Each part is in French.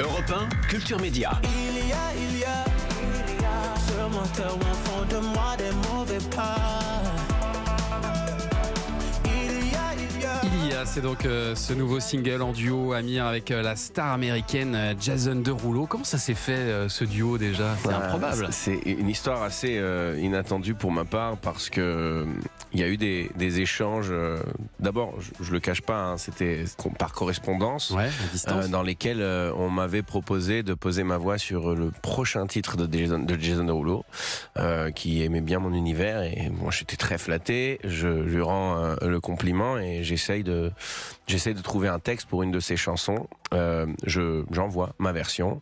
Europe 1, Culture Média. Il y a, ce moteur au fond de moi des mauvais pas. C'est donc ce nouveau single en duo, Amir, avec la star américaine Jason Derulo. Comment ça s'est fait, ce duo déjà? C'est improbable. C'est une histoire assez inattendue pour ma part parce que il y a eu des échanges. D'abord, je le cache pas, hein, c'était par correspondance, à distance. dans lesquels on m'avait proposé de poser ma voix sur le prochain titre de Jason Derulo, qui aimait bien mon univers, et moi j'étais très flatté. Je lui rends le compliment et j'essaye de trouver un texte pour une de ses chansons. J'envoie ma version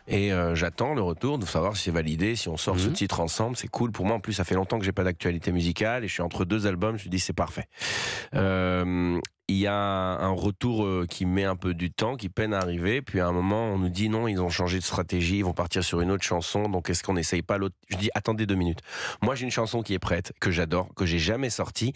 et j'attends le retour de savoir si c'est validé, si on sort ce titre ensemble. C'est cool pour moi. En plus, ça fait longtemps que j'ai pas d'actualité musicale et je suis entre deux albums. Je me suis dit c'est parfait. Il y a un retour qui met un peu du temps, qui peine à arriver. Puis à un moment, on nous dit non, ils ont changé de stratégie, ils vont partir sur une autre chanson. Donc est-ce qu'on n'essaye pas l'autre? Je dis attendez 2 minutes. Moi, j'ai une chanson qui est prête, que j'adore, que j'ai jamais sortie.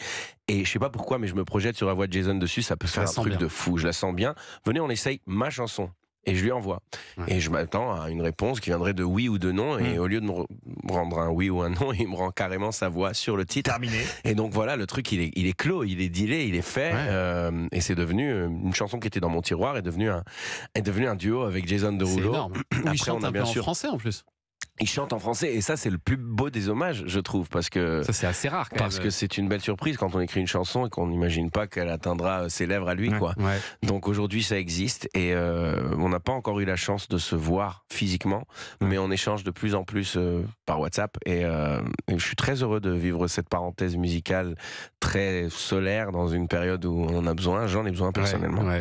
Et je sais pas pourquoi, mais je me projette sur la voix de Jason dessus. Ça peut faire un truc de fou. Je la sens bien. Venez, on essaye ma chanson. Et je lui envoie. Et je m'attends à une réponse qui viendrait de oui ou de non. Et au lieu de me rendre un oui ou un non, il me rend carrément sa voix sur le titre. Terminé. Et donc voilà, le truc, il est clos, il est dealé, il est fait. Et c'est devenu une chanson qui était dans mon tiroir, est devenu un duo avec Jason Derulo. C'est énorme. Après, il chante un peu en français en plus. Il chante en français, et ça c'est le plus beau des hommages, je trouve, parce que ça c'est assez rare quand parce que c'est une belle surprise quand on écrit une chanson et qu'on n'imagine pas qu'elle atteindra ses lèvres à lui, quoi. Donc aujourd'hui ça existe, et on n'a pas encore eu la chance de se voir physiquement, mais on échange de plus en plus par WhatsApp, et je suis très heureux de vivre cette parenthèse musicale très solaire dans une période où on en a besoin. J'en ai besoin personnellement.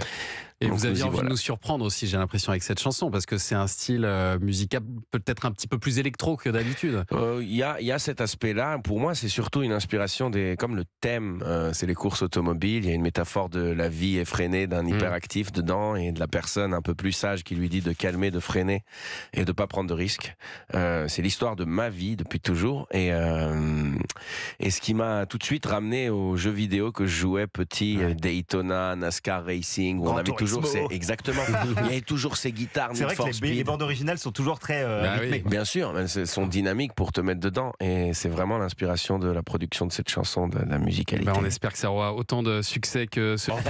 Et donc vous aviez envie de nous surprendre aussi, j'ai l'impression, avec cette chanson, parce que c'est un style musical peut-être un petit peu plus électro que d'habitude. Il y a cet aspect-là. Pour moi, c'est surtout une inspiration comme le thème, c'est les courses automobiles. Il y a une métaphore de la vie effrénée d'un hyperactif dedans, et de la personne un peu plus sage qui lui dit de calmer, de freiner et de pas prendre de risques. C'est l'histoire de ma vie depuis toujours, et ce qui m'a tout de suite ramené aux jeux vidéo que je jouais petit, Daytona, NASCAR Racing, où on avait toujours exactement. Il y avait toujours ces guitares. C'est vrai que les bandes originales sont toujours très rythmiques. Bien sûr, elles sont dynamiques pour te mettre dedans, et c'est vraiment l'inspiration de la production de cette chanson, de la musicalité. On espère que ça aura autant de succès que ce